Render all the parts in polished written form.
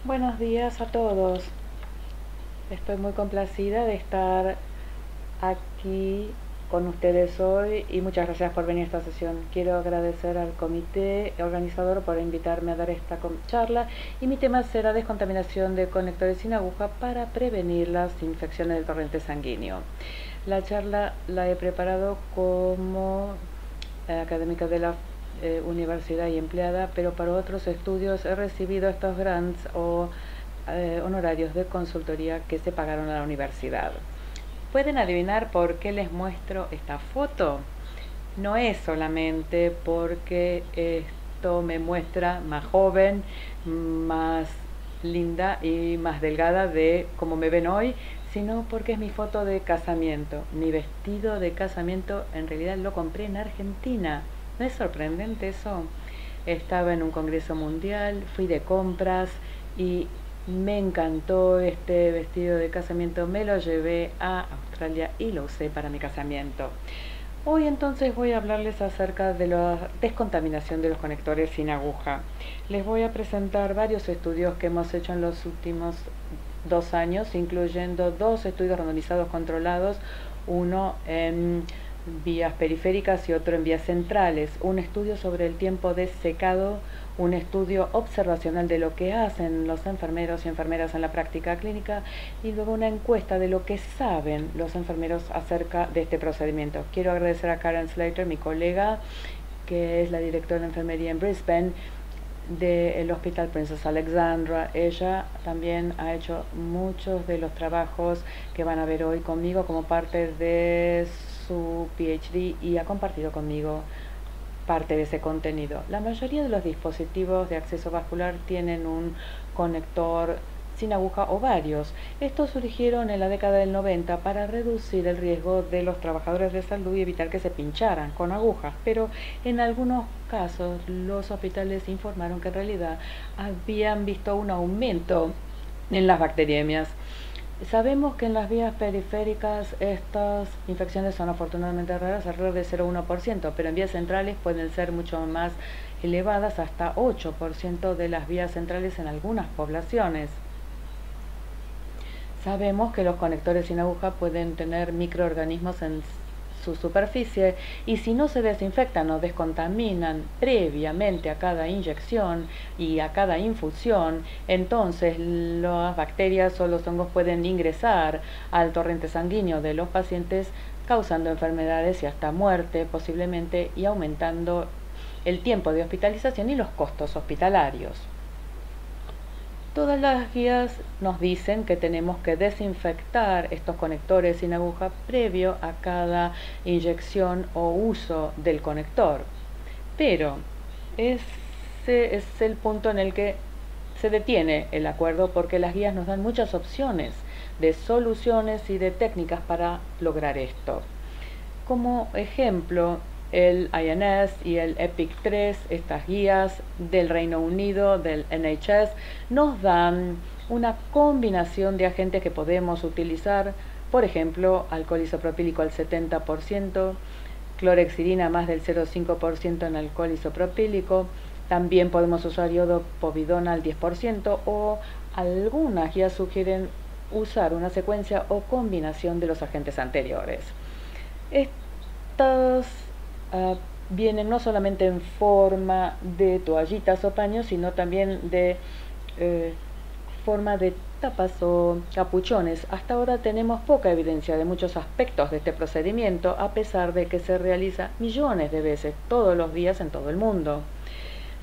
Buenos días a todos. Estoy muy complacida de estar aquí con ustedes hoy y muchas gracias por venir a esta sesión. Quiero agradecer al comité organizador por invitarme a dar esta charla y mi tema será descontaminación de conectores sin aguja para prevenir las infecciones del torrente sanguíneo. La charla la he preparado como académica de la universidad y empleada, pero para otros estudios he recibido estos grants o honorarios de consultoría que se pagaron a la universidad. ¿Pueden adivinar por qué les muestro esta foto? No es solamente porque esto me muestra más joven, más linda y más delgada de como me ven hoy, sino porque es mi foto de casamiento. Mi vestido de casamiento en realidad lo compré en Argentina. ¿No es sorprendente eso? Estaba en un congreso mundial, fui de compras y me encantó este vestido de casamiento. Me lo llevé a Australia y lo usé para mi casamiento. Hoy entonces voy a hablarles acerca de la descontaminación de los conectores sin aguja. Les voy a presentar varios estudios que hemos hecho en los últimos 2 años, incluyendo 2 estudios randomizados controlados, uno en vías periféricas y otro en vías centrales, un estudio sobre el tiempo de secado, un estudio observacional de lo que hacen los enfermeros y enfermeras en la práctica clínica y luego una encuesta de lo que saben los enfermeros acerca de este procedimiento. Quiero agradecer a Karen Slater, mi colega, que es la directora de enfermería en Brisbane del Hospital Princess Alexandra. Ella también ha hecho muchos de los trabajos que van a ver hoy conmigo como parte de su PhD y ha compartido conmigo parte de ese contenido. La mayoría de los dispositivos de acceso vascular tienen un conector sin aguja o varios. Estos surgieron en la década del 90 para reducir el riesgo de los trabajadores de salud y evitar que se pincharan con agujas, pero en algunos casos los hospitales informaron que en realidad habían visto un aumento en las bacteriemias. Sabemos que en las vías periféricas estas infecciones son afortunadamente raras, alrededor de 0,1%, pero en vías centrales pueden ser mucho más elevadas, hasta 8% de las vías centrales en algunas poblaciones. Sabemos que los conectores sin aguja pueden tener microorganismos en su superficie y si no se desinfectan o descontaminan previamente a cada inyección y a cada infusión, entonces las bacterias o los hongos pueden ingresar al torrente sanguíneo de los pacientes, causando enfermedades y hasta muerte posiblemente y aumentando el tiempo de hospitalización y los costos hospitalarios. Todas las guías nos dicen que tenemos que desinfectar estos conectores sin aguja previo a cada inyección o uso del conector. Pero ese es el punto en el que se detiene el acuerdo porque las guías nos dan muchas opciones de soluciones y de técnicas para lograr esto. Como ejemplo, el INS y el EPIC 3, estas guías del Reino Unido, del NHS, nos dan una combinación de agentes que podemos utilizar, por ejemplo, alcohol isopropílico al 70%, clorhexidina más del 0,5% en alcohol isopropílico, también podemos usar iodo povidona al 10% o algunas guías sugieren usar una secuencia o combinación de los agentes anteriores. Estos vienen no solamente en forma de toallitas o paños, sino también de forma de tapas o capuchones. Hasta ahora tenemos poca evidencia de muchos aspectos de este procedimiento, a pesar de que se realiza millones de veces todos los días en todo el mundo.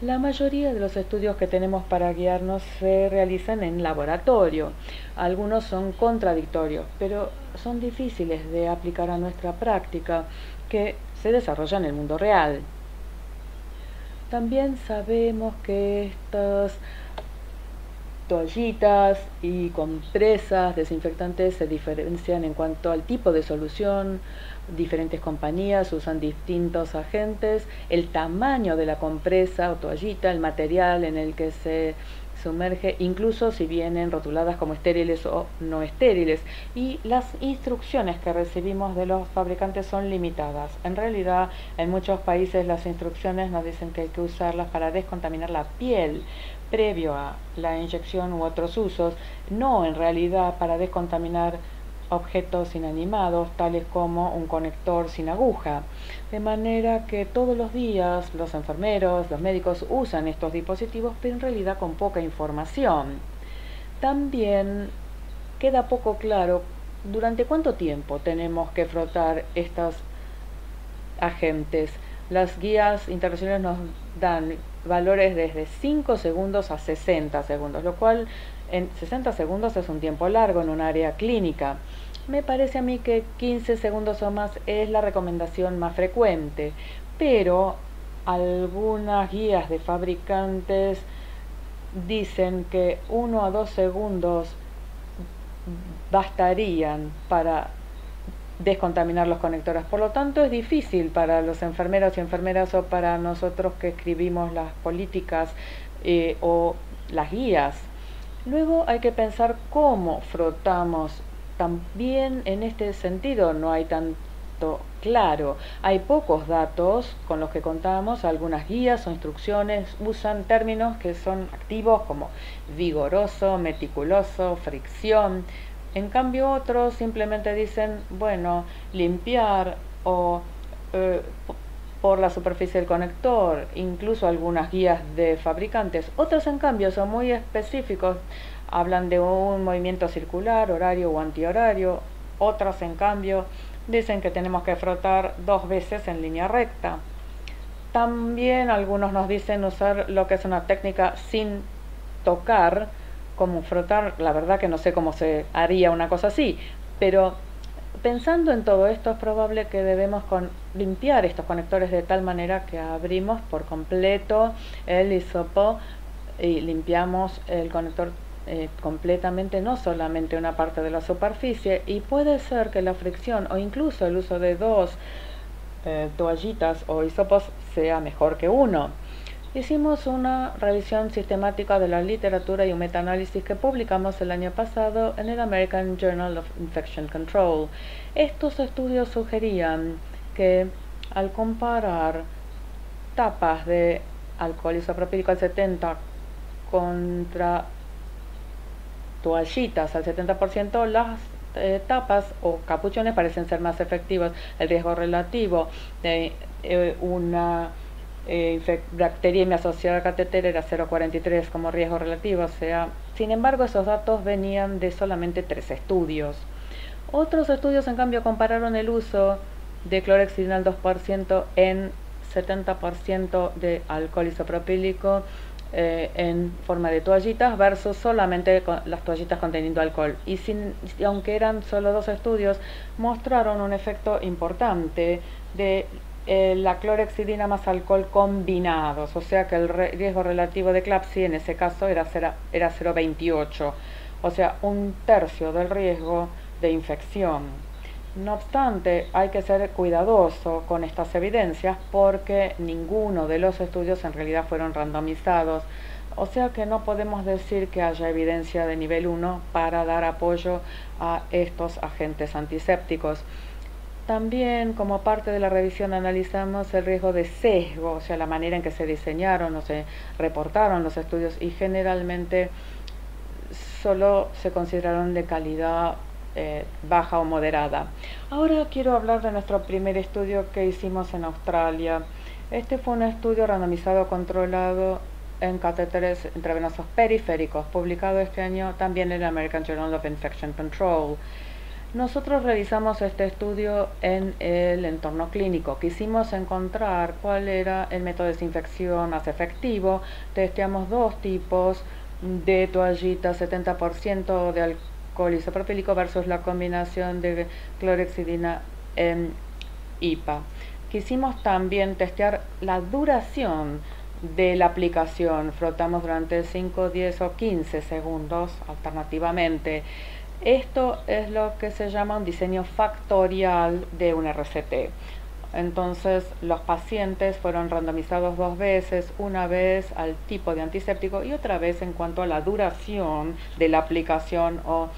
La mayoría de los estudios que tenemos para guiarnos se realizan en laboratorio. Algunos son contradictorios, pero son difíciles de aplicar a nuestra práctica que se desarrolla en el mundo real. También sabemos que estas toallitas y compresas desinfectantes se diferencian en cuanto al tipo de solución. Diferentes compañías usan distintos agentes, el tamaño de la compresa o toallita, el material en el que se sumerge, incluso si vienen rotuladas como estériles o no estériles. Y las instrucciones que recibimos de los fabricantes son limitadas. En realidad, en muchos países las instrucciones nos dicen que hay que usarlas para descontaminar la piel previo a la inyección u otros usos, no en realidad para descontaminar objetos inanimados, tales como un conector sin aguja. De manera que todos los días los enfermeros, los médicos usan estos dispositivos, pero en realidad con poca información. También queda poco claro durante cuánto tiempo tenemos que frotar estos agentes. Las guías internacionales nos dan valores desde 5 segundos a 60 segundos, lo cual en 60 segundos es un tiempo largo en un área clínica. Me parece a mí que 15 segundos o más es la recomendación más frecuente, pero algunas guías de fabricantes dicen que 1 a 2 segundos bastarían para descontaminar los conectores. Por lo tanto, es difícil para los enfermeros y enfermeras o para nosotros que escribimos las políticas o las guías. Luego hay que pensar cómo frotamos. También en este sentido no hay tanto claro. Hay pocos datos con los que contamos. Algunas guías o instrucciones usan términos que son activos como vigoroso, meticuloso, fricción. En cambio otros simplemente dicen, bueno, limpiar o por la superficie del conector, incluso algunas guías de fabricantes. Otros en cambio son muy específicos, hablan de un movimiento circular, horario o antihorario. Otros en cambio dicen que tenemos que frotar 2 veces en línea recta. También algunos nos dicen usar lo que es una técnica sin tocar, como frotar. La verdad que no sé cómo se haría una cosa así, pero pensando en todo esto es probable que debemos limpiar estos conectores de tal manera que abrimos por completo el hisopo y limpiamos el conector completamente, no solamente una parte de la superficie, y puede ser que la fricción o incluso el uso de 2 toallitas o hisopos sea mejor que uno. Hicimos una revisión sistemática de la literatura y un metaanálisis que publicamos el año pasado en el American Journal of Infection Control. Estos estudios sugerían que al comparar tapas de alcohol isopropílico al 70 contra toallitas al 70%, las tapas o capuchones parecen ser más efectivos. El riesgo relativo de una bacteriemia asociada al catéter era 0,43 como riesgo relativo, sin embargo esos datos venían de solamente 3 estudios. Otros estudios en cambio compararon el uso de clorhexidina al 2% en 70% de alcohol isopropílico en forma de toallitas versus solamente las toallitas conteniendo alcohol, y aunque eran solo 2 estudios, mostraron un efecto importante de la clorhexidina más alcohol combinados, o sea que el riesgo relativo de eclampsia en ese caso era 0,28, o sea, 1/3 del riesgo de infección. No obstante, hay que ser cuidadoso con estas evidencias porque ninguno de los estudios en realidad fueron randomizados, o sea que no podemos decir que haya evidencia de nivel 1 para dar apoyo a estos agentes antisépticos. También, como parte de la revisión, analizamos el riesgo de sesgo, o sea, la manera en que se diseñaron o se reportaron los estudios, y generalmente solo se consideraron de calidad baja o moderada. Ahora quiero hablar de nuestro primer estudio que hicimos en Australia. Este fue un estudio randomizado controlado en catéteres intravenosos periféricos, publicado este año también en el American Journal of Infection Control. Nosotros realizamos este estudio en el entorno clínico. Quisimos encontrar cuál era el método de desinfección más efectivo. Testeamos 2 tipos de toallitas, 70% de alcohol isopropílico versus la combinación de clorhexidina en IPA. Quisimos también testear la duración de la aplicación. Frotamos durante 5, 10 o 15 segundos alternativamente. Esto es lo que se llama un diseño factorial de un RCT. Entonces los pacientes fueron randomizados 2 veces, una vez al tipo de antiséptico y otra vez en cuanto a la duración de la aplicación o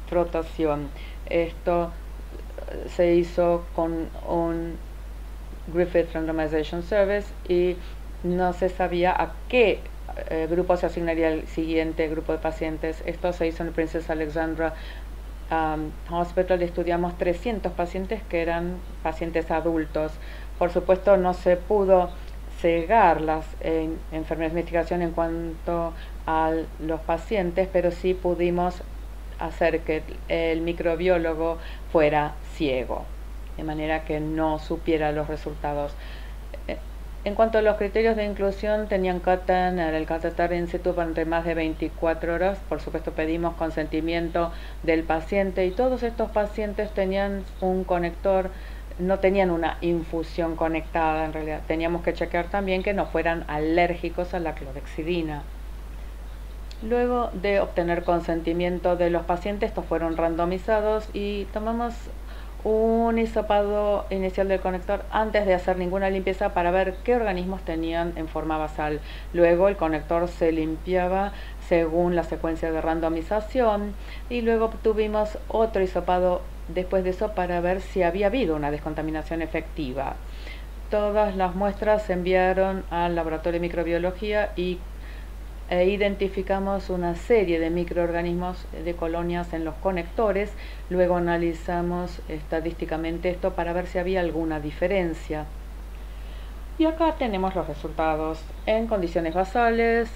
frotación. Esto se hizo con un Griffith Randomization Service y no se sabía a qué grupo se asignaría el siguiente grupo de pacientes. Esto se hizo en el Princess Alexandra Hospital. Estudiamos 300 pacientes que eran pacientes adultos. Por supuesto no se pudo cegar las enfermedades de investigación en cuanto a los pacientes, pero sí pudimos hacer que el microbiólogo fuera ciego, de manera que no supiera los resultados. En cuanto a los criterios de inclusión, tenían catéter, el catéter in situ durante más de 24 horas. Por supuesto pedimos consentimiento del paciente y todos estos pacientes tenían un conector, no tenían una infusión conectada en realidad. Teníamos que chequear también que no fueran alérgicos a la clorhexidina. Luego de obtener consentimiento de los pacientes, estos fueron randomizados y tomamos un hisopado inicial del conector antes de hacer ninguna limpieza para ver qué organismos tenían en forma basal. Luego el conector se limpiaba según la secuencia de randomización y luego tuvimos otro hisopado después de eso para ver si había habido una descontaminación efectiva. Todas las muestras se enviaron al laboratorio de microbiología e identificamos una serie de microorganismos de colonias en los conectores. Luego analizamos estadísticamente esto para ver si había alguna diferencia. Y acá tenemos los resultados. En condiciones basales,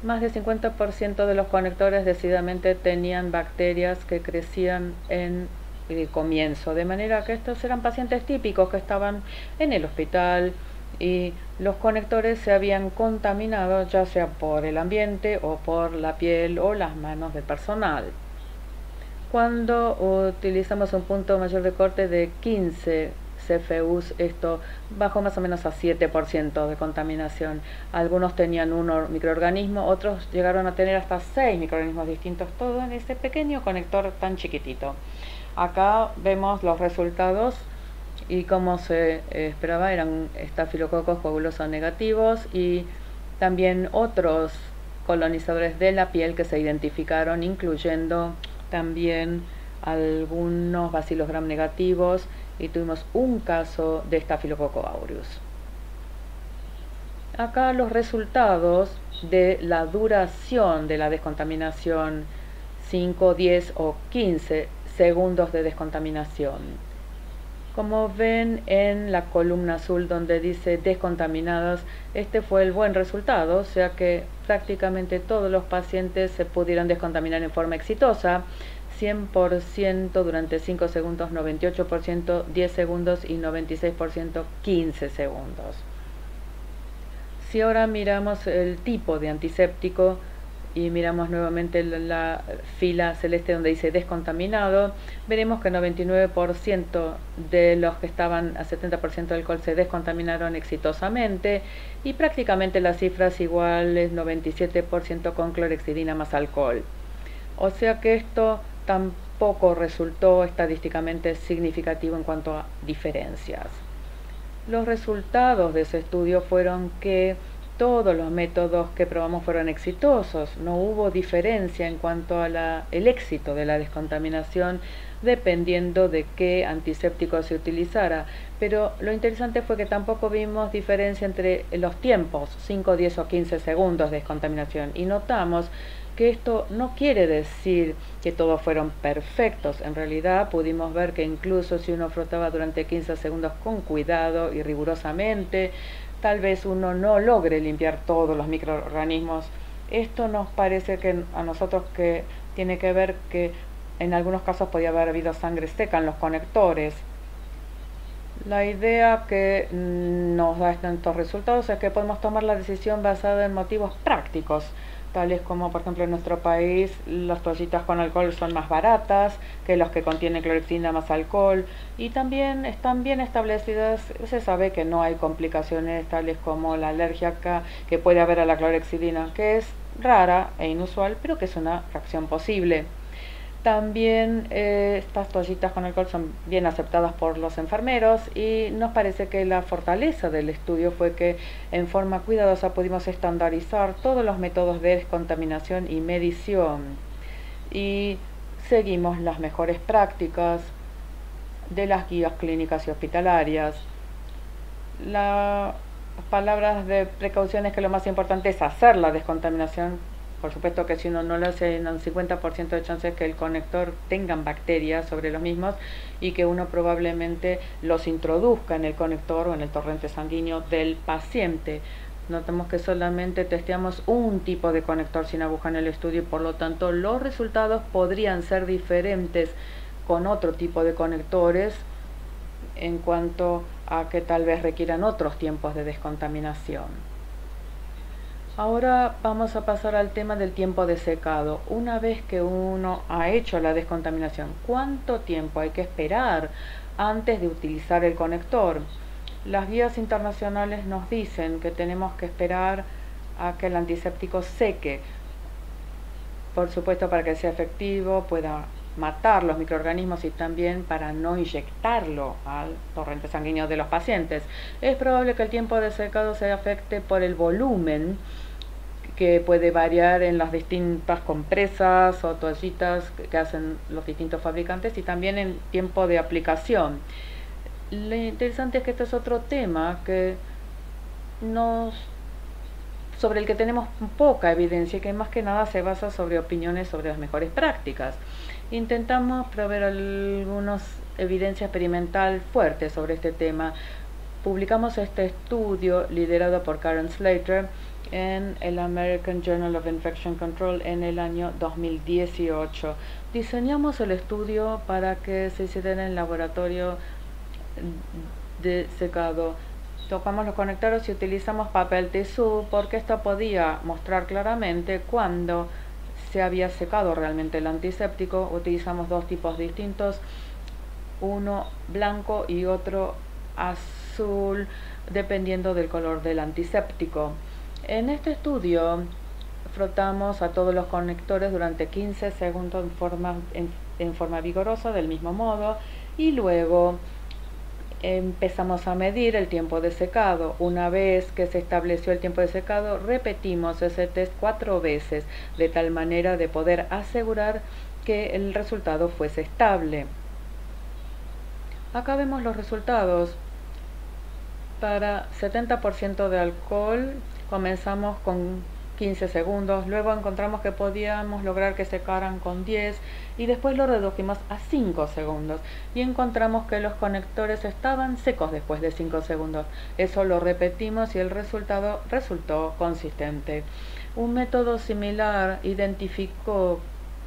más del 50% de los conectores decididamente tenían bacterias que crecían en el comienzo, de manera que estos eran pacientes típicos que estaban en el hospital y los conectores se habían contaminado ya sea por el ambiente o por la piel o las manos del personal. Cuando utilizamos un punto mayor de corte de 15 CFUs, esto bajó más o menos a 7% de contaminación. Algunos tenían un microorganismo, otros llegaron a tener hasta 6 microorganismos distintos, todo en ese pequeño conector tan chiquitito. Acá vemos los resultados y como se esperaba eran estafilococos coagulosos negativos y también otros colonizadores de la piel que se identificaron, incluyendo también algunos Bacillus gram negativos, y tuvimos un caso de Staphylococcus aureus. Acá los resultados de la duración de la descontaminación, 5, 10 o 15 segundos de descontaminación. Como ven en la columna azul donde dice descontaminados, este fue el buen resultado, o sea que prácticamente todos los pacientes se pudieron descontaminar en forma exitosa, 100% durante 5 segundos, 98% 10 segundos y 96% 15 segundos. Si ahora miramos el tipo de antiséptico y miramos nuevamente la fila celeste donde dice descontaminado, veremos que 99% de los que estaban a 70% de alcohol se descontaminaron exitosamente y prácticamente las cifras iguales, 97% con clorhexidina más alcohol. O sea que esto tampoco resultó estadísticamente significativo en cuanto a diferencias. Los resultados de ese estudio fueron que todos los métodos que probamos fueron exitosos, no hubo diferencia en cuanto a el éxito de la descontaminación dependiendo de qué antiséptico se utilizara, pero lo interesante fue que tampoco vimos diferencia entre los tiempos, 5, 10 o 15 segundos de descontaminación, y notamos que esto no quiere decir que todos fueron perfectos. En realidad pudimos ver que incluso si uno frotaba durante 15 segundos con cuidado y rigurosamente, tal vez uno no logre limpiar todos los microorganismos. Esto nos parece que a nosotros que tiene que ver que en algunos casos podía haber habido sangre seca en los conectores. La idea que nos da estos resultados es que podemos tomar la decisión basada en motivos prácticos, tales como por ejemplo en nuestro país las toallitas con alcohol son más baratas que los que contienen clorhexidina más alcohol y también están bien establecidas, se sabe que no hay complicaciones tales como la alergia que puede haber a la clorhexidina, que es rara e inusual pero que es una reacción posible. También estas toallitas con alcohol son bien aceptadas por los enfermeros y nos parece que la fortaleza del estudio fue que en forma cuidadosa pudimos estandarizar todos los métodos de descontaminación y medición y seguimos las mejores prácticas de las guías clínicas y hospitalarias. Las palabras de precaución es que lo más importante es hacer la descontaminación. Por supuesto que si uno no lo hace, hay un 50% de chances que el conector tengan bacterias sobre los mismos y que uno probablemente los introduzca en el conector o en el torrente sanguíneo del paciente. Notamos que solamente testeamos un tipo de conector sin aguja en el estudio y por lo tanto los resultados podrían ser diferentes con otro tipo de conectores en cuanto a que tal vez requieran otros tiempos de descontaminación. Ahora vamos a pasar al tema del tiempo de secado. Una vez que uno ha hecho la descontaminación, ¿cuánto tiempo hay que esperar antes de utilizar el conector? Las guías internacionales nos dicen que tenemos que esperar a que el antiséptico seque. Por supuesto, para que sea efectivo, pueda matar los microorganismos y también para no inyectarlo al torrente sanguíneo de los pacientes. Es probable que el tiempo de secado se afecte por el volumen que puede variar en las distintas compresas o toallitas que hacen los distintos fabricantes y también en tiempo de aplicación. Lo interesante es que este es otro tema que sobre el que tenemos poca evidencia y que más que nada se basa sobre opiniones sobre las mejores prácticas. Intentamos proveer algunas evidencia experimental fuerte sobre este tema. Publicamos este estudio liderado por Karen Slater en el American Journal of Infection Control en el año 2018. Diseñamos el estudio para que se hiciera en el laboratorio de secado. Tocamos los conectores y utilizamos papel tisú porque esto podía mostrar claramente cuándo se había secado realmente el antiséptico. Utilizamos dos tipos distintos, uno blanco y otro azul, dependiendo del color del antiséptico. En este estudio frotamos a todos los conectores durante 15 segundos en forma vigorosa, del mismo modo, y luego empezamos a medir el tiempo de secado. Una vez que se estableció el tiempo de secado, repetimos ese test 4 veces, de tal manera de poder asegurar que el resultado fuese estable. Acá vemos los resultados. Para 70% de alcohol comenzamos con 15 segundos, luego encontramos que podíamos lograr que secaran con 10 y después lo redujimos a 5 segundos y encontramos que los conectores estaban secos después de 5 segundos. Eso lo repetimos y el resultado resultó consistente. Un método similar identificó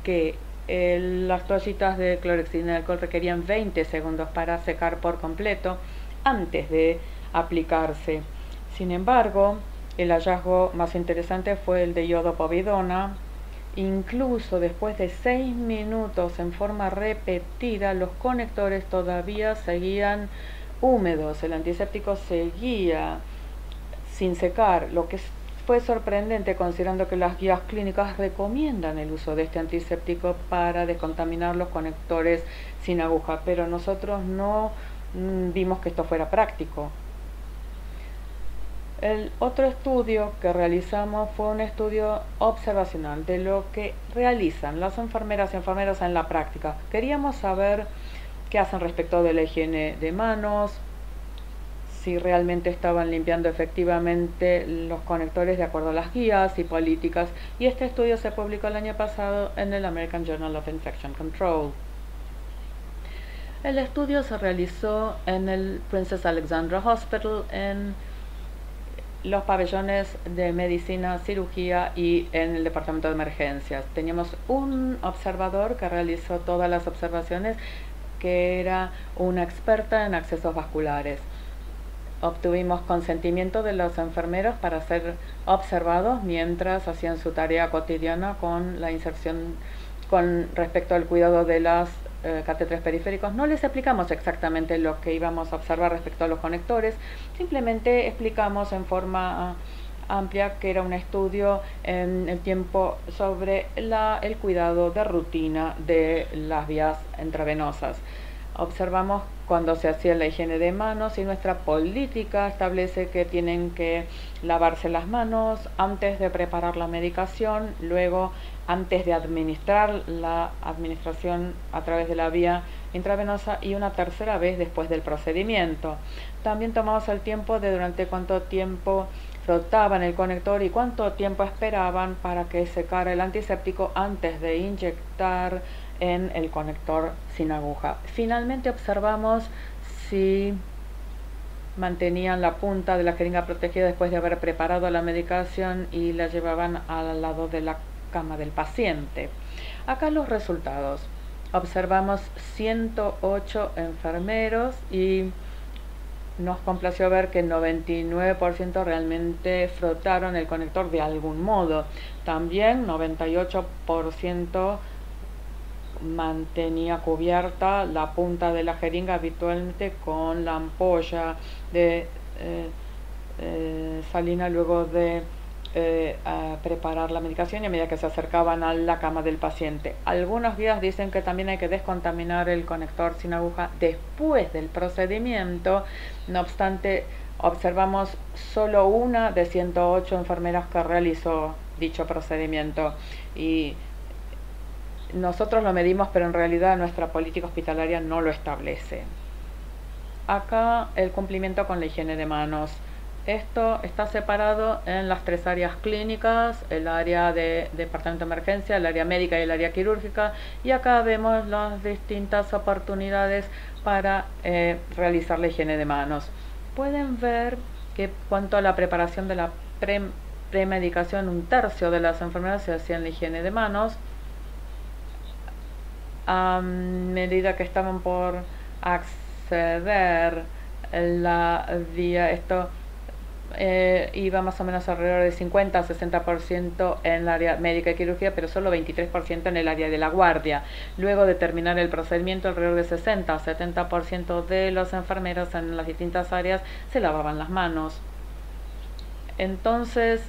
que las toallitas de clorexidina de alcohol requerían 20 segundos para secar por completo antes de aplicarse. Sin embargo, el hallazgo más interesante fue el de iodopovidona. Incluso después de 6 minutos en forma repetida, los conectores todavía seguían húmedos, el antiséptico seguía sin secar, lo que fue sorprendente considerando que las guías clínicas recomiendan el uso de este antiséptico para descontaminar los conectores sin aguja, pero nosotros no vimos que esto fuera práctico. El otro estudio que realizamos fue un estudio observacional de lo que realizan las enfermeras y enfermeros en la práctica. Queríamos saber qué hacen respecto de la higiene de manos, si realmente estaban limpiando efectivamente los conectores de acuerdo a las guías y políticas, y este estudio se publicó el año pasado en el American Journal of Infection Control. El estudio se realizó en el Princess Alexandra Hospital en los pabellones de medicina, cirugía y en el departamento de emergencias. Teníamos un observador que realizó todas las observaciones, que era una experta en accesos vasculares. Obtuvimos consentimiento de los enfermeros para ser observados mientras hacían su tarea cotidiana con la inserción con respecto al cuidado de las catéteres periféricos. No les explicamos exactamente lo que íbamos a observar respecto a los conectores, simplemente explicamos en forma amplia, que era un estudio en el tiempo sobre el cuidado de rutina de las vías intravenosas. Observamos cuando se hacía la higiene de manos y nuestra política establece que tienen que lavarse las manos antes de preparar la medicación, luego antes de administrar la administración a través de la vía intravenosa y una tercera vez después del procedimiento. También tomamos el tiempo de durante cuánto tiempo frotaban el conector y cuánto tiempo esperaban para que secara el antiséptico antes de inyectar en el conector sin aguja. Finalmente observamos si mantenían la punta de la jeringa protegida después de haber preparado la medicación y la llevaban al lado de la cama del paciente. Acá los resultados. Observamos 108 enfermeros y nos complació ver que el 99% realmente frotaron el conector de algún modo. También 98% mantenía cubierta la punta de la jeringa habitualmente con la ampolla de salina luego de preparar la medicación y a medida que se acercaban a la cama del paciente. Algunos guías dicen que también hay que descontaminar el conector sin aguja después del procedimiento. No obstante, observamos solo una de 108 enfermeras que realizó dicho procedimiento y nosotros lo medimos, pero en realidad nuestra política hospitalaria no lo establece. Acá el cumplimiento con la higiene de manos. Esto está separado en las tres áreas clínicas, el área de departamento de emergencia, el área médica y el área quirúrgica. Y acá vemos las distintas oportunidades para realizar la higiene de manos. Pueden ver que cuanto a la preparación de la premedicación, un tercio de las enfermeras se hacían la higiene de manos. A medida que estaban por acceder la vía, esto iba más o menos alrededor de 50-60% en el área médica y quirúrgica, pero solo 23% en el área de la guardia. Luego de terminar el procedimiento, alrededor de 60-70% de los enfermeros en las distintas áreas se lavaban las manos. Entonces,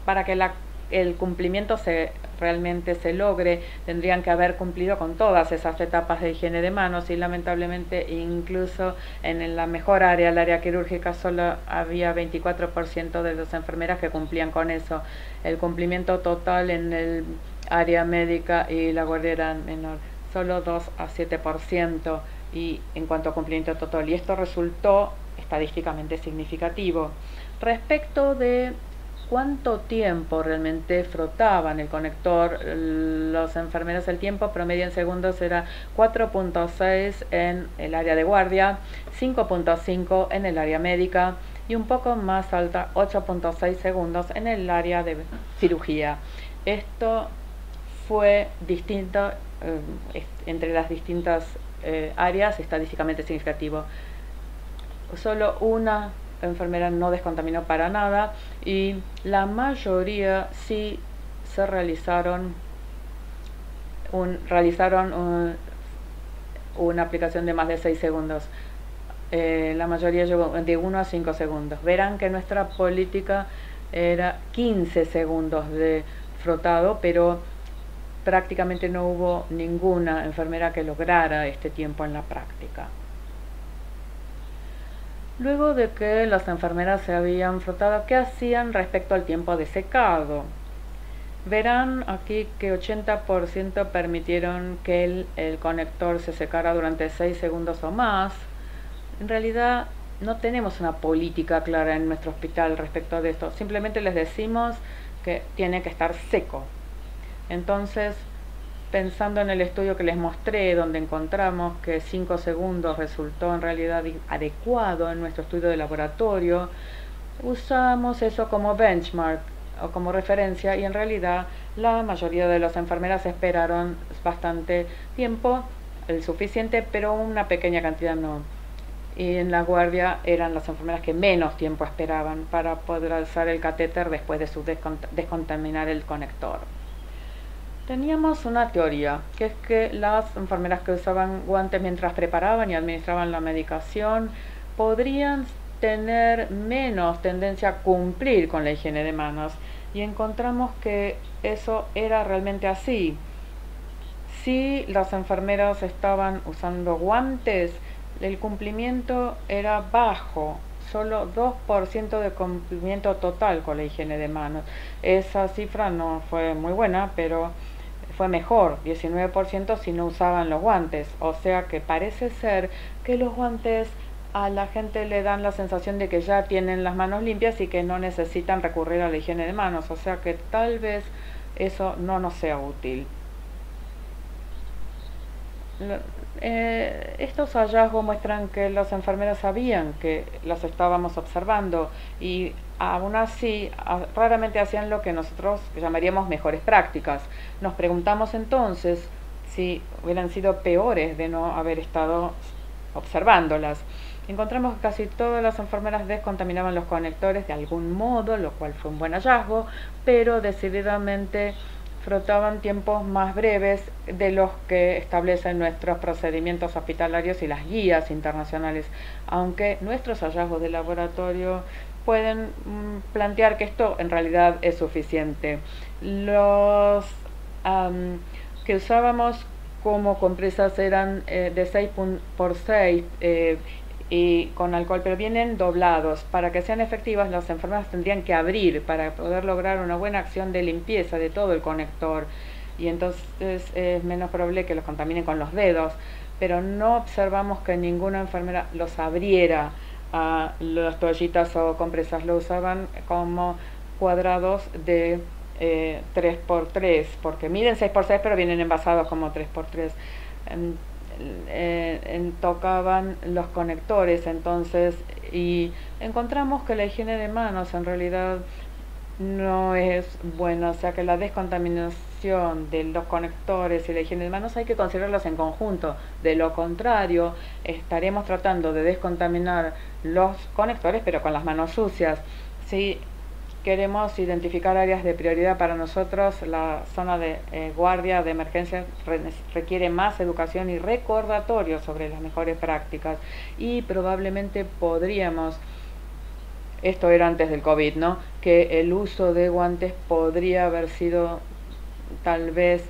para que el cumplimiento realmente se logre, tendrían que haber cumplido con todas esas etapas de higiene de manos y lamentablemente incluso en la mejor área, el área quirúrgica, solo había 24% de las enfermeras que cumplían con eso. El cumplimiento total en el área médica y la guardia era menor, solo 2-7% y en cuanto a cumplimiento total, y esto resultó estadísticamente significativo. Respecto de cuánto tiempo realmente frotaban el conector los enfermeros, el tiempo promedio en segundos era 4.6 en el área de guardia, 5.5 en el área médica y un poco más alta, 8.6 segundos en el área de cirugía. Esto fue distinto entre las distintas áreas, estadísticamente significativo. Solo una enfermera no descontaminó para nada y la mayoría sí se realizaron una aplicación de más de 6 segundos. La mayoría llevó de 1 a 5 segundos. Verán que nuestra política era 15 segundos de frotado, pero prácticamente no hubo ninguna enfermera que lograra este tiempo en la práctica. Luego de que las enfermeras se habían frotado, ¿qué hacían respecto al tiempo de secado? Verán aquí que 80% permitieron que el conector se secara durante 6 segundos o más. En realidad no tenemos una política clara en nuestro hospital respecto de esto. Simplemente les decimos que tiene que estar seco. Entonces, pensando en el estudio que les mostré, donde encontramos que 5 segundos resultó en realidad adecuado en nuestro estudio de laboratorio, usamos eso como benchmark o como referencia y en realidad la mayoría de las enfermeras esperaron bastante tiempo, el suficiente, pero una pequeña cantidad no. Y en la guardia eran las enfermeras que menos tiempo esperaban para poder alzar el catéter después de descontaminar el conector. Teníamos una teoría, que es que las enfermeras que usaban guantes mientras preparaban y administraban la medicación podrían tener menos tendencia a cumplir con la higiene de manos. Y encontramos que eso era realmente así. Si las enfermeras estaban usando guantes, el cumplimiento era bajo, solo 2% de cumplimiento total con la higiene de manos. Esa cifra no fue muy buena, pero fue mejor, 19% si no usaban los guantes. O sea que parece ser que los guantes a la gente le dan la sensación de que ya tienen las manos limpias y que no necesitan recurrir a la higiene de manos. O sea que tal vez eso no nos sea útil. Estos hallazgos muestran que las enfermeras sabían que las estábamos observando y aún así raramente hacían lo que nosotros llamaríamos mejores prácticas. Nos preguntamos entonces si hubieran sido peores de no haber estado observándolas. Encontramos que casi todas las enfermeras descontaminaban los conectores de algún modo, lo cual fue un buen hallazgo, pero decididamente frotaban tiempos más breves de los que establecen nuestros procedimientos hospitalarios y las guías internacionales, aunque nuestros hallazgos de laboratorio pueden plantear que esto en realidad es suficiente. Los que usábamos como compresas eran de 6x6 y con alcohol, pero vienen doblados. Para que sean efectivas, las enfermeras tendrían que abrir para poder lograr una buena acción de limpieza de todo el conector, y entonces es menos probable que los contaminen con los dedos, pero no observamos que ninguna enfermera los abriera a las toallitas o compresas. Lo usaban como cuadrados de 3x3, porque miden 6x6 pero vienen envasados como 3x3. Tocaban los conectores entonces, y encontramos que la higiene de manos en realidad no es buena, o sea que la descontaminación de los conectores y la higiene de manos hay que considerarlas en conjunto. De lo contrario, estaremos tratando de descontaminar los conectores pero con las manos sucias. Si queremos identificar áreas de prioridad para nosotros, la zona de guardia de emergencia requiere más educación y recordatorio sobre las mejores prácticas, y probablemente podríamos, esto era antes del COVID, ¿no?, que el uso de guantes podría haber sido tal vez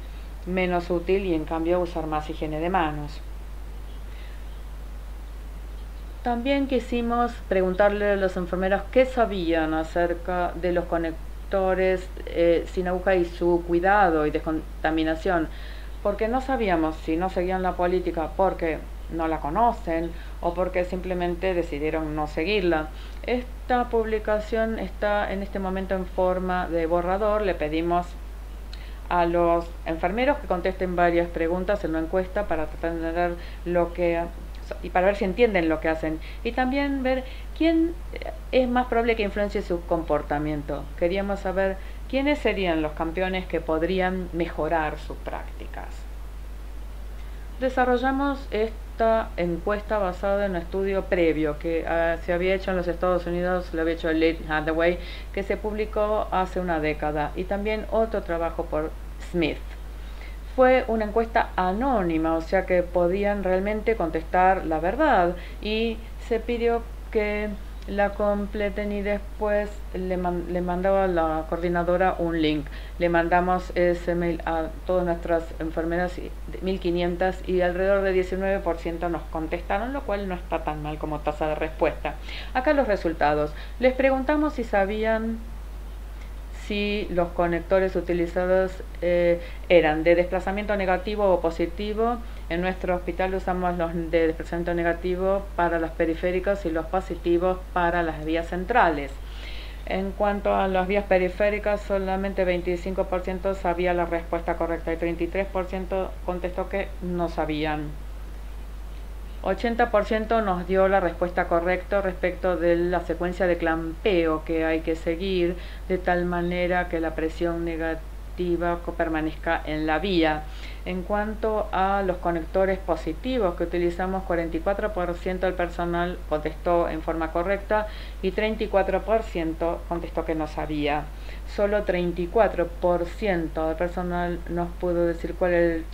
menos útil y en cambio usar más higiene de manos. También quisimos preguntarle a los enfermeros qué sabían acerca de los conectores sin aguja y su cuidado y descontaminación, porque no sabíamos si no seguían la política porque no la conocen o porque simplemente decidieron no seguirla. Esta publicación está en este momento en forma de borrador. Le pedimos a los enfermeros que contesten varias preguntas en una encuesta para tratar de entender lo que y para ver si entienden lo que hacen, y también ver quién es más probable que influencie su comportamiento. Queríamos saber quiénes serían los campeones que podrían mejorar sus prácticas. Desarrollamos esta encuesta basada en un estudio previo que se había hecho en los Estados Unidos, lo había hecho Leigh Hathaway, que se publicó hace una década, y también otro trabajo por Smith. Fue una encuesta anónima, o sea que podían realmente contestar la verdad, y se pidió que la completen, y después le mandaba a la coordinadora un link. Le mandamos ese mail a todas nuestras enfermeras, 1500, y alrededor de 19% nos contestaron, lo cual no está tan mal como tasa de respuesta. Acá los resultados. Les preguntamos si sabían si los conectores utilizados eran de desplazamiento negativo o positivo. En nuestro hospital usamos los de desplazamiento negativo para las periféricas y los positivos para las vías centrales. En cuanto a las vías periféricas, solamente 25% sabía la respuesta correcta y 33% contestó que no sabían. 80% nos dio la respuesta correcta respecto de la secuencia de clampeo que hay que seguir de tal manera que la presión negativa permanezca en la vía. En cuanto a los conectores positivos que utilizamos, 44% del personal contestó en forma correcta y 34% contestó que no sabía. Solo 34% del personal nos pudo decir cuál es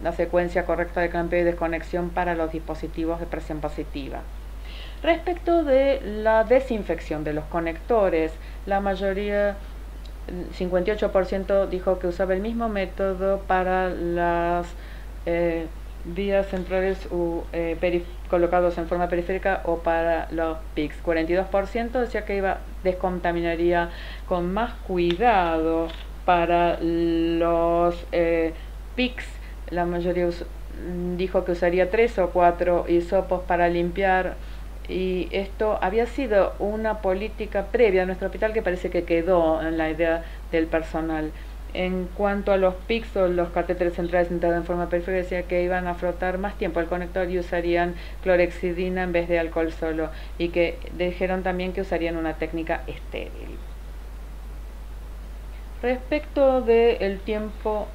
la secuencia correcta de clampeo y desconexión para los dispositivos de presión positiva. Respecto de la desinfección de los conectores, la mayoría, 58% dijo que usaba el mismo método para las vías centrales colocados en forma periférica o para los PICs. 42% decía que descontaminaría con más cuidado para los PICs. La mayoría dijo que usaría 3 o 4 hisopos para limpiar, y esto había sido una política previa a nuestro hospital que parece que quedó en la idea del personal. En cuanto a los PICs o los catéteres centrales sentados en forma periférica, decía que iban a frotar más tiempo el conector y usarían clorexidina en vez de alcohol solo, y que dijeron también que usarían una técnica estéril. Respecto del tiempo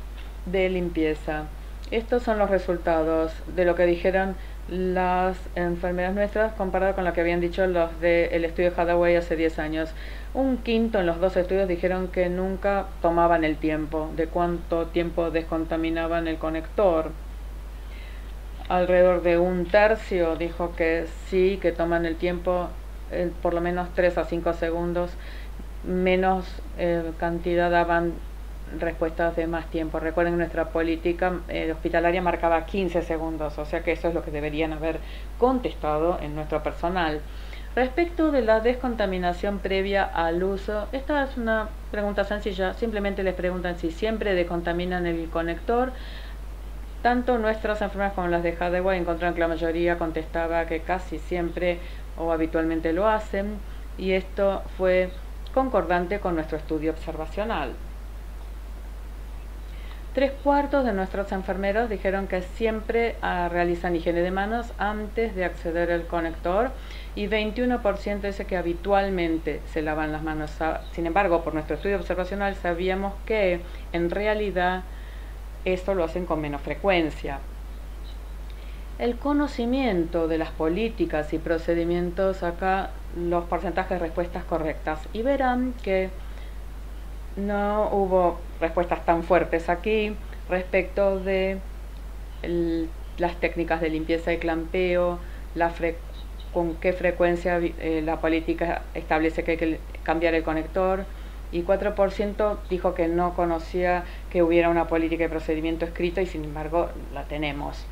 de limpieza, estos son los resultados de lo que dijeron las enfermeras nuestras comparado con lo que habían dicho los del estudio Hathaway hace 10 años. Un quinto en los dos estudios dijeron que nunca tomaban el tiempo, de cuánto tiempo descontaminaban el conector. Alrededor de un tercio dijo que sí, que toman el tiempo, por lo menos 3 a 5 segundos, menos cantidad daban respuestas de más tiempo. Recuerden que nuestra política hospitalaria marcaba 15 segundos, o sea que eso es lo que deberían haber contestado en nuestro personal. Respecto de la descontaminación previa al uso, esta es una pregunta sencilla, simplemente les preguntan si siempre descontaminan el conector. Tanto nuestras enfermeras como las de Hathaway encontraron que la mayoría contestaba que casi siempre o habitualmente lo hacen, y esto fue concordante con nuestro estudio observacional. 3/4 de nuestros enfermeros dijeron que siempre realizan higiene de manos antes de acceder al conector, y 21% dice que habitualmente se lavan las manos. Sin embargo, por nuestro estudio observacional sabíamos que en realidad esto lo hacen con menos frecuencia. El conocimiento de las políticas y procedimientos, acá los porcentajes de respuestas correctas, y verán que no hubo respuestas tan fuertes aquí respecto de las técnicas de limpieza y clampeo, con qué frecuencia la política establece que hay que cambiar el conector, y 4% dijo que no conocía que hubiera una política de procedimiento escrita, y sin embargo la tenemos.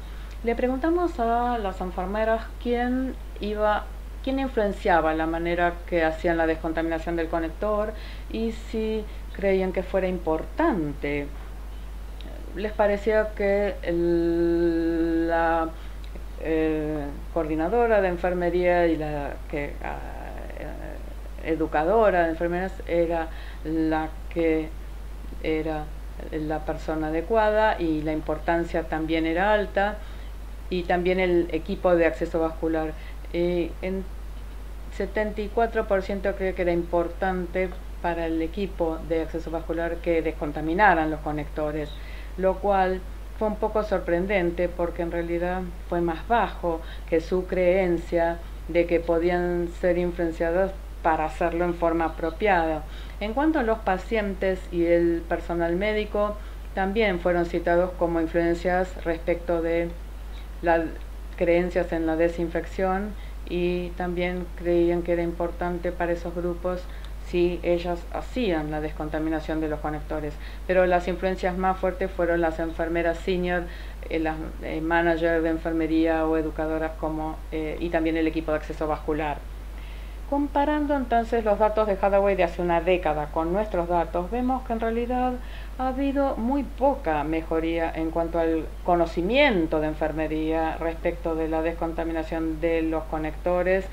Le preguntamos a las enfermeras quién influenciaba la manera que hacían la descontaminación del conector y si creían que fuera importante. Les parecía que la coordinadora de enfermería y la educadora de enfermeras era la que era la persona adecuada, y la importancia también era alta, y también el equipo de acceso vascular. En 74% cree que era importante para el equipo de acceso vascular que descontaminaran los conectores, lo cual fue un poco sorprendente porque en realidad fue más bajo que su creencia de que podían ser influenciados para hacerlo en forma apropiada. En cuanto a los pacientes y el personal médico, también fueron citados como influencias respecto de las creencias en la desinfección, y también creían que era importante para esos grupos si ellas hacían la descontaminación de los conectores. Pero las influencias más fuertes fueron las enfermeras senior, las managers de enfermería o educadoras y también el equipo de acceso vascular. Comparando entonces los datos de Hathaway de hace una década con nuestros datos, vemos que en realidad ha habido muy poca mejoría en cuanto al conocimiento de enfermería respecto de la descontaminación de los conectores,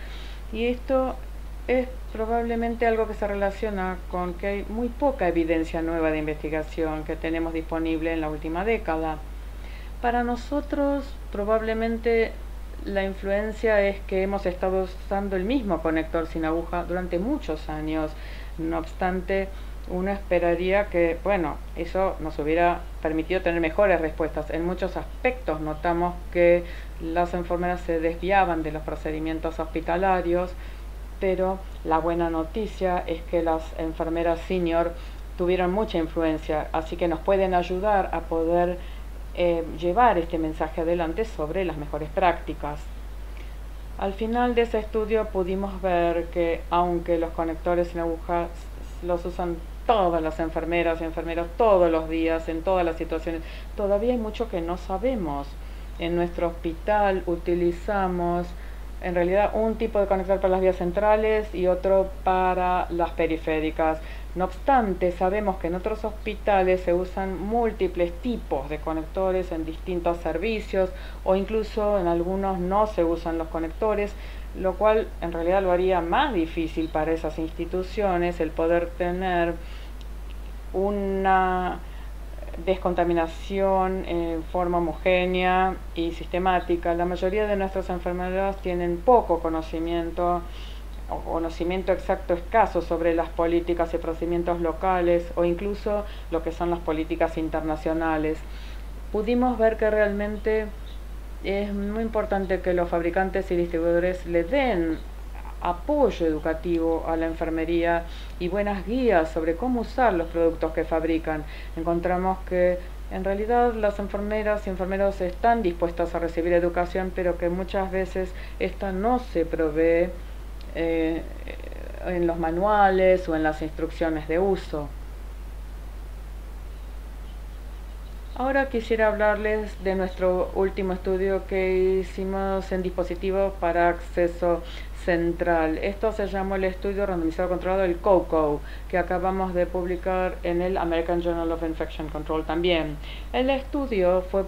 y esto es probablemente algo que se relaciona con que hay muy poca evidencia nueva de investigación que tenemos disponible en la última década. Para nosotros probablemente la influencia es que hemos estado usando el mismo conector sin aguja durante muchos años. No obstante, uno esperaría que, eso nos hubiera permitido tener mejores respuestas. En muchos aspectos notamos que las enfermeras se desviaban de los procedimientos hospitalarios, pero la buena noticia es que las enfermeras senior tuvieron mucha influencia, así que nos pueden ayudar a poder llevar este mensaje adelante sobre las mejores prácticas. Al final de ese estudio pudimos ver que aunque los conectores sin agujas los usan todas las enfermeras y enfermeros todos los días, en todas las situaciones, todavía hay mucho que no sabemos. En nuestro hospital utilizamos en realidad un tipo de conector para las vías centrales y otro para las periféricas. No obstante, sabemos que en otros hospitales se usan múltiples tipos de conectores en distintos servicios o incluso en algunos no se usan los conectores, lo cual en realidad lo haría más difícil para esas instituciones el poder tener una descontaminación en forma homogénea y sistemática. La mayoría de nuestras enfermeras tienen poco conocimiento o conocimiento exacto escaso sobre las políticas y procedimientos locales o incluso lo que son las políticas internacionales. Pudimos ver que realmente es muy importante que los fabricantes y distribuidores le den apoyo educativo a la enfermería y buenas guías sobre cómo usar los productos que fabrican. Encontramos que en realidad las enfermeras y enfermeros están dispuestos a recibir educación, pero que muchas veces esta no se provee en los manuales o en las instrucciones de uso. Ahora quisiera hablarles de nuestro último estudio que hicimos en dispositivos para acceso central. Esto se llamó el estudio randomizado controlado, el COCO, que acabamos de publicar en el American Journal of Infection Control también. El estudio fue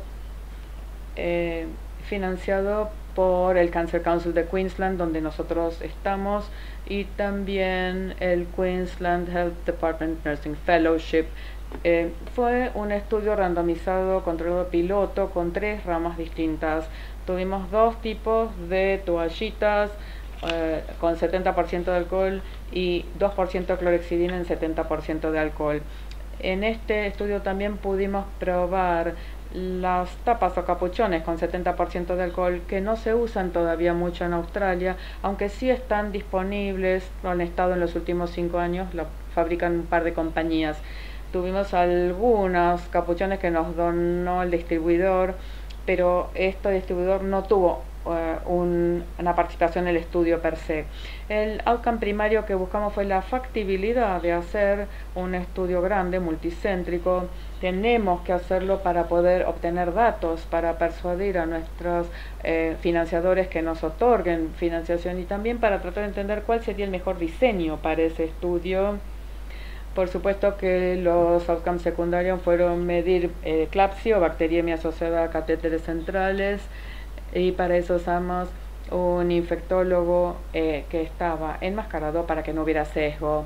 financiado por el Cancer Council de Queensland, donde nosotros estamos, y también el Queensland Health Department Nursing Fellowship. Fue un estudio randomizado, controlado piloto, con 3 ramas distintas. Tuvimos 2 tipos de toallitas con 70% de alcohol y 2% de clorhexidina en 70% de alcohol. En este estudio también pudimos probar las tapas o capuchones con 70% de alcohol, que no se usan todavía mucho en Australia, aunque sí están disponibles, lo han estado en los últimos 5 años, lo fabrican un par de compañías. Tuvimos algunos capuchones que nos donó el distribuidor, pero este distribuidor no tuvo una participación en el estudio per se. El outcome primario que buscamos fue la factibilidad de hacer un estudio grande, multicéntrico. Tenemos que hacerlo para poder obtener datos, para persuadir a nuestros financiadores que nos otorguen financiación y también para tratar de entender cuál sería el mejor diseño para ese estudio. Por supuesto que los outcomes secundarios fueron medir eclampsia o bacteriemia asociada a catéteres centrales, y para eso usamos un infectólogo que estaba enmascarado para que no hubiera sesgo.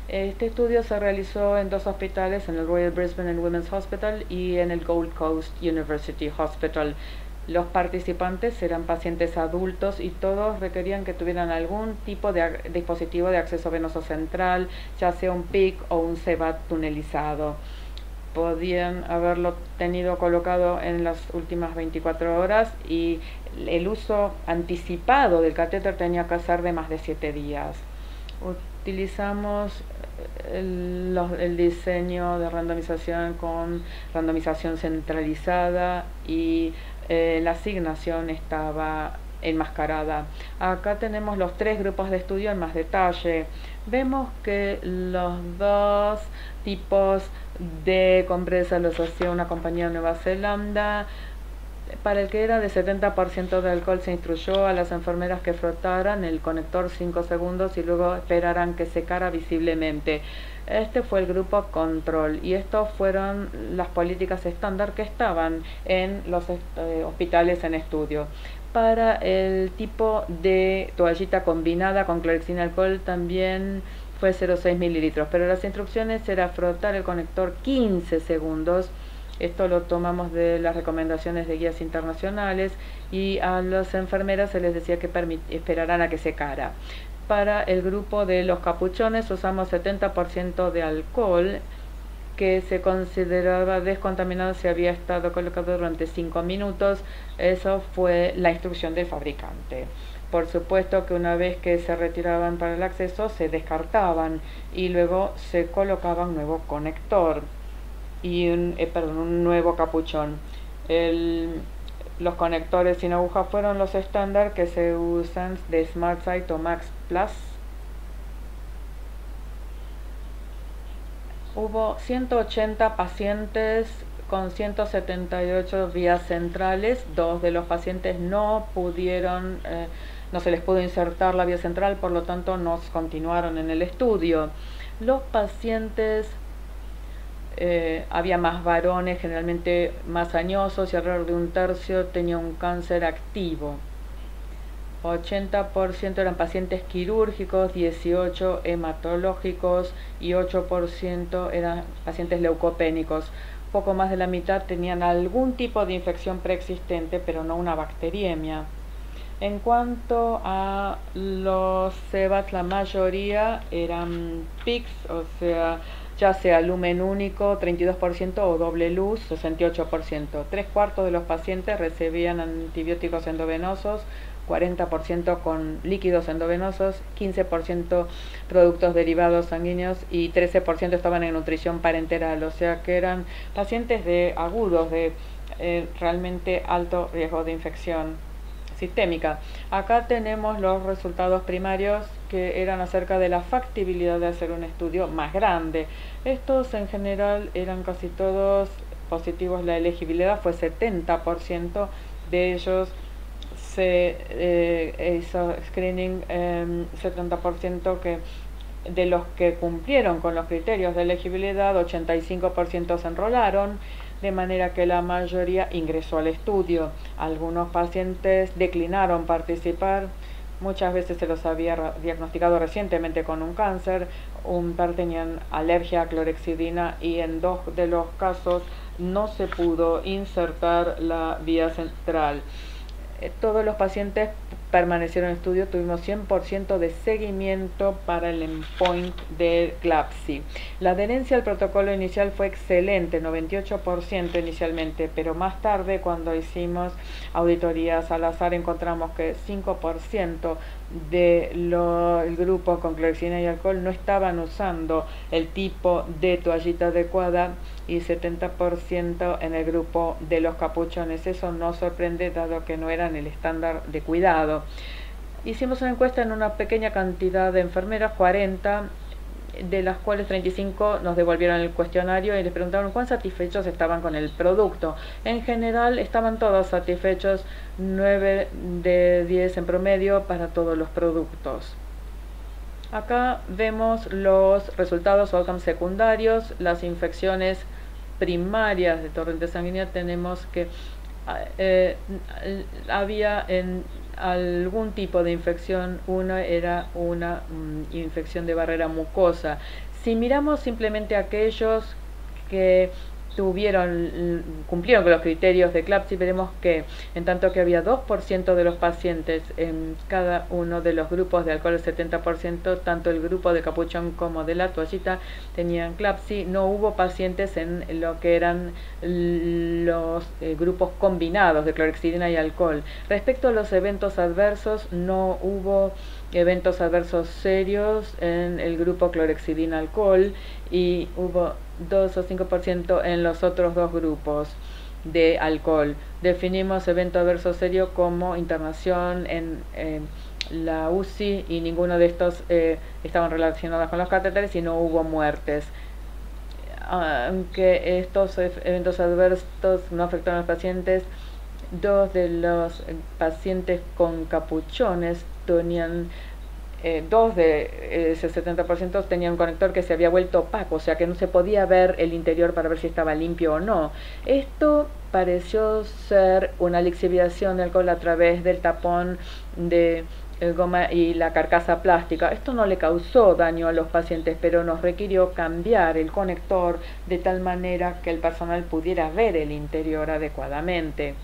Este estudio se realizó en 2 hospitales, en el Royal Brisbane and Women's Hospital y en el Gold Coast University Hospital. Los participantes eran pacientes adultos y todos requerían que tuvieran algún tipo de dispositivo de acceso venoso central, ya sea un PIC o un CEBAT tunelizado. Podían haberlo tenido colocado en las últimas 24 horas y el uso anticipado del catéter tenía que ser de más de 7 días. Utilizamos el diseño de randomización con randomización centralizada y la asignación estaba enmascarada. Acá tenemos los 3 grupos de estudio en más detalle. Vemos que los 2 tipos de compresa los hacía una compañía de Nueva Zelanda. Para el que era de 70% de alcohol se instruyó a las enfermeras que frotaran el conector 5 segundos y luego esperaran que secara visiblemente. Este fue el grupo control y estos fueron las políticas estándar que estaban en los hospitales en estudio. Para el tipo de toallita combinada con clorhexidina y alcohol también fue 0,6 mililitros, pero las instrucciones era frotar el conector 15 segundos. Esto lo tomamos de las recomendaciones de guías internacionales y a las enfermeras se les decía que esperaran a que secara. Para el grupo de los capuchones usamos 70% de alcohol que se consideraba descontaminado si había estado colocado durante 5 minutos. Eso fue la instrucción del fabricante. Por supuesto que una vez que se retiraban para el acceso se descartaban y luego se colocaba un nuevo conector y un nuevo capuchón. El los conectores sin aguja fueron los estándar que se usan de SmartSight o Max Plus. Hubo 180 pacientes con 178 vías centrales. 2 de los pacientes no pudieron, no se les pudo insertar la vía central, por lo tanto no continuaron en el estudio. Los pacientes, había más varones, generalmente más añosos, y alrededor de un tercio tenía un cáncer activo. 80% eran pacientes quirúrgicos, 18 hematológicos y 8% eran pacientes leucopénicos. Poco más de la mitad tenían algún tipo de infección preexistente, pero no una bacteriemia. En cuanto a los SEBAS, la mayoría eran PICS, o sea, ya sea lumen único, 32%, o doble luz, 68%. 3/4 de los pacientes recibían antibióticos endovenosos, 40% con líquidos endovenosos, 15% productos derivados sanguíneos y 13% estaban en nutrición parenteral, o sea que eran pacientes de agudos, de realmente alto riesgo de infección sistémica. Acá tenemos los resultados primarios, que eran acerca de la factibilidad de hacer un estudio más grande. Estos en general eran casi todos positivos. La elegibilidad fue 70%, de ellos se hizo screening, 70% que de los que cumplieron con los criterios de elegibilidad, 85% se enrolaron, de manera que la mayoría ingresó al estudio. Algunos pacientes declinaron participar, muchas veces se los había diagnosticado recientemente con un cáncer, un par tenían alergia a clorexidina, y en 2 de los casos no se pudo insertar la vía central. Todos los pacientes permanecieron en estudio. Tuvimos 100% de seguimiento para el endpoint de CLABSI. La adherencia al protocolo inicial fue excelente, 98% inicialmente, pero más tarde, cuando hicimos auditorías al azar, encontramos que 5% del grupo con clorexidina y alcohol no estaban usando el tipo de toallita adecuada, y 70% en el grupo de los capuchones. Eso no sorprende, dado que no eran el estándar de cuidado. Hicimos una encuesta en una pequeña cantidad de enfermeras, 40, de las cuales 35 nos devolvieron el cuestionario y les preguntaron cuán satisfechos estaban con el producto. En general estaban todos satisfechos, 9 de 10 en promedio para todos los productos. Acá vemos los resultados o outcomes secundarios. Las infecciones primarias de torrente sanguínea, tenemos que había en algún tipo de infección. Una era una infección de barrera mucosa. Si miramos simplemente aquellos que cumplieron con los criterios de CLABSI, veremos que en tanto que había 2% de los pacientes en cada uno de los grupos de alcohol, el 70%, tanto el grupo de capuchón como de la toallita tenían CLABSI. No hubo pacientes en lo que eran los grupos combinados de clorexidina y alcohol. Respecto a los eventos adversos, no hubo eventos adversos serios en el grupo clorexidina alcohol, y hubo 2 o 5% en los otros 2 grupos de alcohol. Definimos evento adverso serio como internación en la UCI, y ninguno de estos estaban relacionados con los catéteres, y no hubo muertes. Aunque estos eventos adversos no afectaron a los pacientes, 2 de los pacientes con capuchones tenían 2 de ese 70% tenían un conector que se había vuelto opaco, o sea que no se podía ver el interior para ver si estaba limpio o no. Esto pareció ser una lixiviación de alcohol a través del tapón de goma y la carcasa plástica. Esto no le causó daño a los pacientes, pero nos requirió cambiar el conector de tal manera que el personal pudiera ver el interior adecuadamente.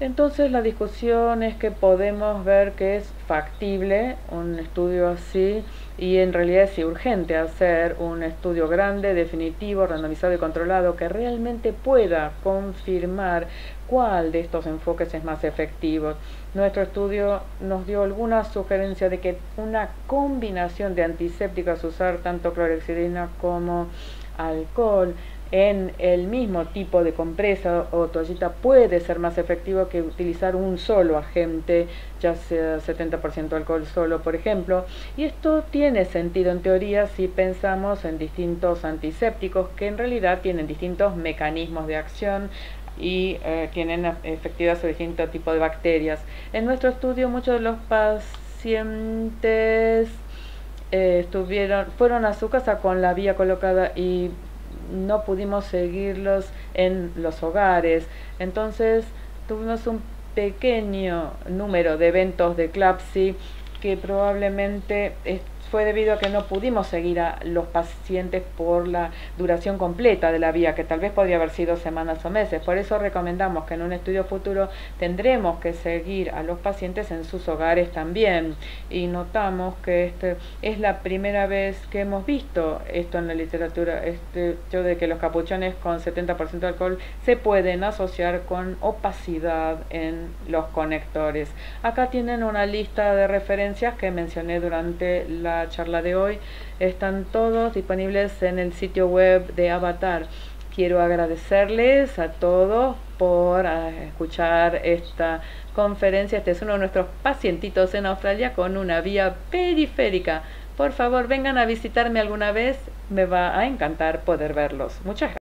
Entonces la discusión es que podemos ver que es factible un estudio así, y en realidad es urgente hacer un estudio grande, definitivo, randomizado y controlado, que realmente pueda confirmar cuál de estos enfoques es más efectivo. Nuestro estudio nos dio alguna sugerencia de que una combinación de antisépticos, usar tanto clorexidina como alcohol, en el mismo tipo de compresa o toallita puede ser más efectivo que utilizar un solo agente, ya sea 70% alcohol solo, por ejemplo. Y esto tiene sentido en teoría si pensamos en distintos antisépticos que en realidad tienen distintos mecanismos de acción y tienen efectividad sobre distinto tipo de bacterias. En nuestro estudio muchos de los pacientes fueron a su casa con la vía colocada y no pudimos seguirlos en los hogares. Entonces tuvimos un pequeño número de eventos de CLABSI que probablemente fue debido a que no pudimos seguir a los pacientes por la duración completa de la vía, que tal vez podría haber sido semanas o meses. Por eso recomendamos que en un estudio futuro tendremos que seguir a los pacientes en sus hogares también. Y notamos que es la primera vez que hemos visto esto en la literatura, hecho de que los capuchones con 70% de alcohol se pueden asociar con opacidad en los conectores. Acá tienen una lista de referencias que mencioné durante la charla de hoy. Están todos disponibles en el sitio web de Avatar. Quiero agradecerles a todos por escuchar esta conferencia. Este es uno de nuestros pacientitos en Australia con una vía periférica. Por favor, vengan a visitarme alguna vez. Me va a encantar poder verlos. Muchas gracias.